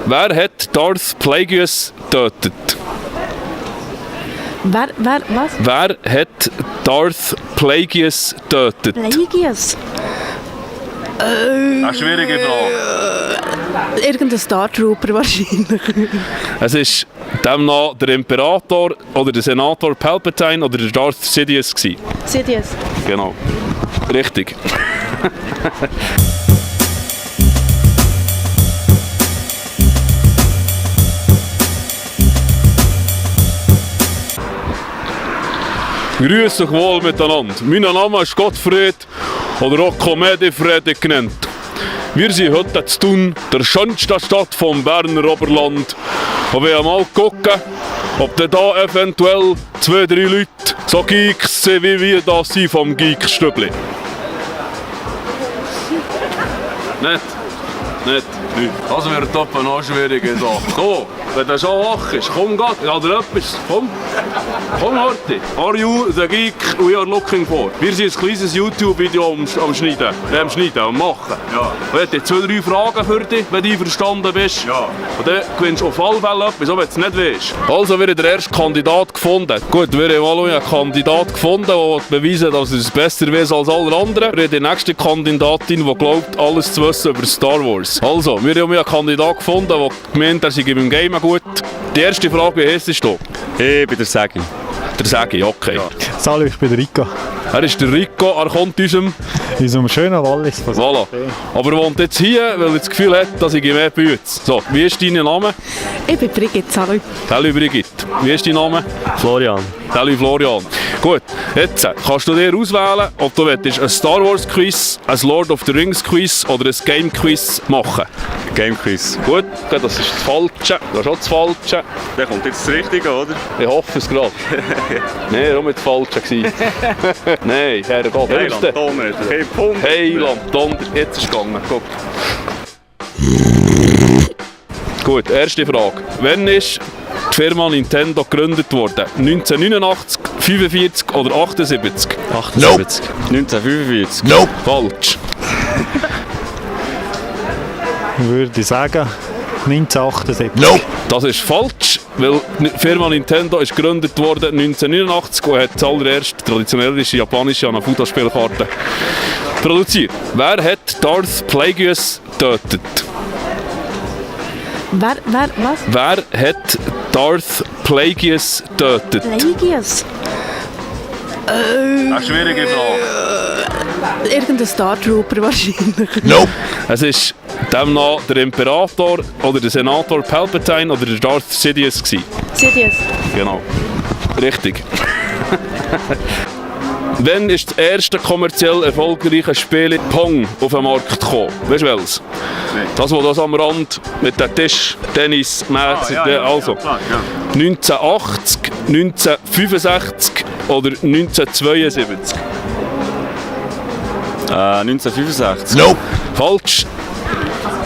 Wer hat Darth Plagueis getötet? Was? Wer hat Darth Plagueis getötet? Plagueis? Eine schwierige Frage. Irgendein Star Trooper wahrscheinlich. Es ist demnach der Imperator oder der Senator Palpatine oder der Darth Sidious gewesen. Sidious. Genau. Richtig. Grüß euch wohl miteinander. Mein Name ist Gottfried oder auch Comedy Freddy genannt. Wir sind heute zu tun, der schönsten Stadt vom Berner Oberland. Und wir mal gucken, ob da eventuell 2-3 Leute so Geeks sind, wie wir das sind vom Geek-Stübli. Nicht? Das wird toppen noch schwierige Sache. So, wenn du schon wach ist, komm Gott, ich habe dir etwas. Komm Horti. Are you the geek we are looking for? Wir sind ein kleines YouTube-Video am Schneiden, am Machen. Ja. Und ich habe 2-3 Fragen für dich, wenn du verstanden bist. Ja. Und dann gewinnst du auf alle Fälle etwas, auch wenn du es nicht weißt. Also, wir haben den ersten Kandidat gefunden. Gut, wir haben mal einen Kandidat gefunden, der beweisen, dass er es besser weiß als alle anderen. Wir haben die nächste Kandidatin, die glaubt, alles zu wissen über Star Wars. Also, wir haben einen Kandidat gefunden, der gemeint, er sei beim Game gut. Die erste Frage, wie heisst du? Ich bin der Segi. Der Segi, okay. Ja. Salut, ich bin der Rico. Er ist der Rico, er kommt aus unserem schönen Wallis. Voilà. Aber er wohnt jetzt hier, weil er das Gefühl hat, dass ich mehr bei uns. So, wie ist dein Name? Ich bin Brigitte, salut. Salut Brigitte. Wie ist dein Name? Florian. Salut Florian. Gut, jetzt kannst du dir auswählen, ob du ein Star Wars Quiz, ein Lord of the Rings Quiz oder ein Game Quiz machen. Game Quiz. Gut, das ist das Falsche. Das ist auch das Falsche. Der kommt jetzt das Richtige, oder? Ich hoffe es gerade. Nein, er war nicht das Falsche. Nein, Herrgott. Heiland Donner. Heiland Donner. Jetzt ist es gegangen. Guck. Gut, erste Frage. Wann ist die Firma Nintendo gegründet worden? 1989, 45 oder 78? 78. Nope. 1945. Nope. Falsch. Ich würde sagen 1978. Nope. Das ist falsch, weil die Firma Nintendo ist gegründet worden 1989 und hat zuallererst traditionelle japanische Hanafuda-Spielkarten produziert. Wer hat Darth Plagueis getötet? Was? Wer hat Darth Plagueis getötet? Plagueis? Eine schwierige Frage. Irgendein Star Trooper wahrscheinlich. Nope. Es ist demnach der Imperator oder der Senator Palpatine oder der Darth Sidious gewesen. Sidious. Genau. Richtig. Wann ist das erste kommerziell erfolgreiche Spiel Pong auf den Markt gekommen? Weißt du welches? Nee. Das, was am Rand mit dem Tisch, Tennis, Netz, also. Ja, klar, ja. 1980, 1965 oder 1972? 1965. Nope. Falsch.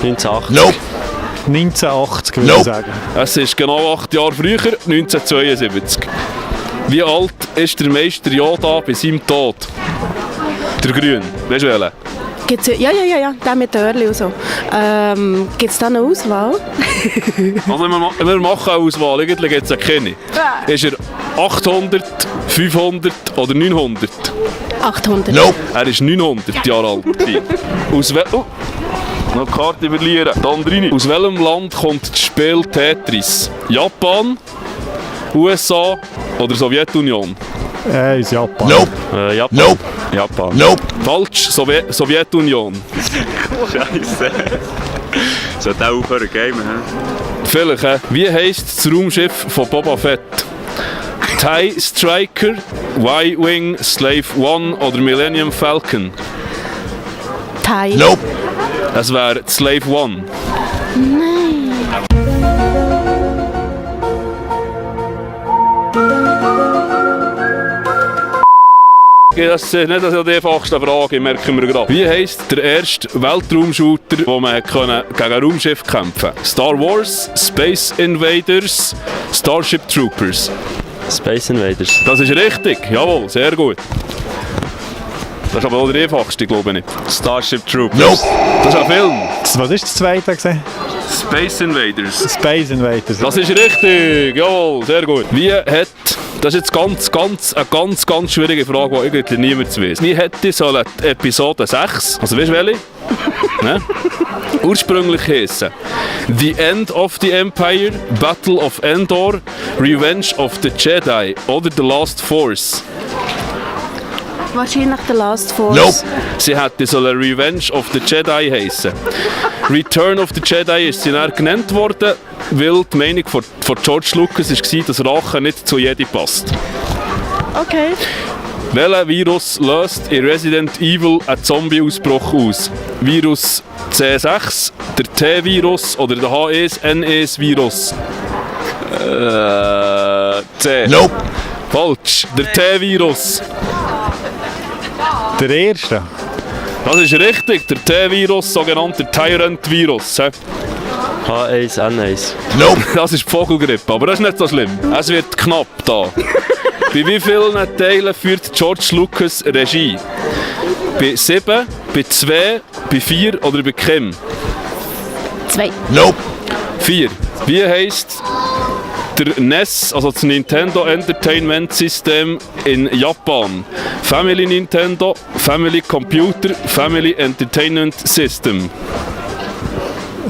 1980. Nope. 1980 würde ich sagen. Es ist genau 8 Jahre früher, 1972. Wie alt ist der Meister Yoda bei seinem Tod? Der Grün. Weißt du welchen? Gibt's, ja, der mit den Öhrchen und so. Gibt es da eine Auswahl? Also wir machen eine Auswahl, eigentlich gibt es ja keine. Ist er 800, 500 oder 900? 800. Nope. Er ist 900 Jahre alt. Noch die Karte verlieren. Dann drin. Aus welchem Land kommt das Spiel Tetris? Japan, USA oder Sowjetunion? Ist Japan. Nope. Japan. Nope. Japan. Nope. Falsch. Sowjetunion. Scheiße. Sollte auch aufhören gamen, hä? Vielleicht. Wie heisst das Raumschiff von Boba Fett? TIE Striker, Y-Wing, Slave One oder Millennium Falcon? TIE. Nope. Es wäre Slave One. Nein. Das ist nicht die einfachste Frage, merken wir gerade. Wie heisst der erste Weltraumshooter, wo man gegen ein Raumschiff kämpfen konnte? Star Wars, Space Invaders, Starship Troopers? Space Invaders. Das ist richtig, jawohl, sehr gut. Das ist aber auch der einfachste, glaube ich. Starship Troopers. Nope. Das ist ein Film. Was war das zweite? Space Invaders. Space Invaders. Das ist richtig, jawohl, sehr gut. Das ist jetzt ganz schwierige Frage, die irgendwie niemand weiß. Wie hätte sollen Episode 6, also weißt du welche? Ne? Ursprünglich heissen The End of the Empire, Battle of Endor, Revenge of the Jedi oder The Last Force? Wahrscheinlich The Last Force. Sie hätte sollen Revenge of the Jedi heissen. Return of the Jedi ist sie dann genannt worden, weil die Meinung von George Lucas war, dass Rache nicht zu Jedi passt. Okay. Welcher Virus löst in Resident Evil einen Zombie-Ausbruch aus? Virus C6, der T-Virus oder der H1N1-Virus? C. Falsch, der T-Virus. Der erste. Das ist richtig, der T-Virus, sogenannter Tyrant-Virus. H1N1. Das ist die Vogelgrippe, aber das ist nicht so schlimm. Es wird knapp da. Bei wie vielen Teilen führt George Lucas Regie? Bei 7, bei 2, bei 4 oder bei Kim? 2. 4. Wie heisst der NES, also das Nintendo Entertainment System in Japan? Family Nintendo, Family Computer, Family Entertainment System.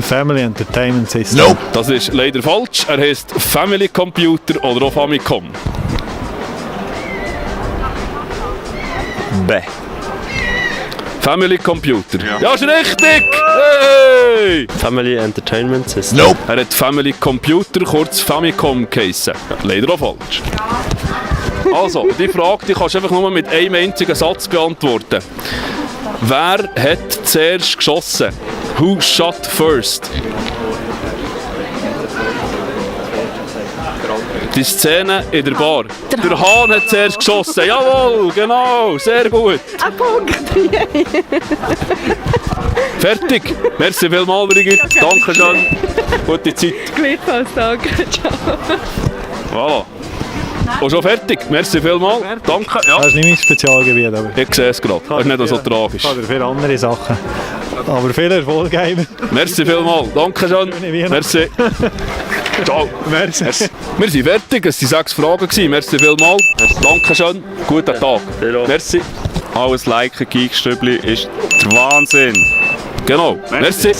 Family Entertainment System. Das ist leider falsch. Er heisst Family Computer oder auch Famicom. B. Family Computer. Ja, ist richtig! Hey! Family Entertainment System. Er hat Family Computer, kurz Famicom geheissen. Leider auch falsch. Also, die Frage die kannst du einfach nur mit einem einzigen Satz beantworten. Wer hat zuerst geschossen? Who shot first? Die Szene in der Bar. Der Hahn hat zuerst geschossen. Jawohl, genau, sehr gut. Ein Punkt. Fertig. Merci vielmals, Brigitte. Danke schön. Gute Zeit. Gleichfalls, danke. Ciao. Voilà. Und schon fertig. Merci vielmals. Danke. Ja. Das ist nicht mein Spezialgebiet, aber Ich sehe es gerade. Das ist nicht so tragisch. oder für andere Sachen. Aber viel Erfolg einem. Merci vielmals. Danke schön. Merci. Ciao. Merci. Wir sind fertig. Es waren 6 Fragen. Merci vielmals. Danke schön. Guten Tag. Merci. Alles liken, Geekstübli ist der Wahnsinn. Genau. Merci.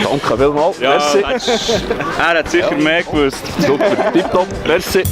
Danke vielmals. Merci. Er hat sicher mehr gewusst. Super. Tipptopp. Merci.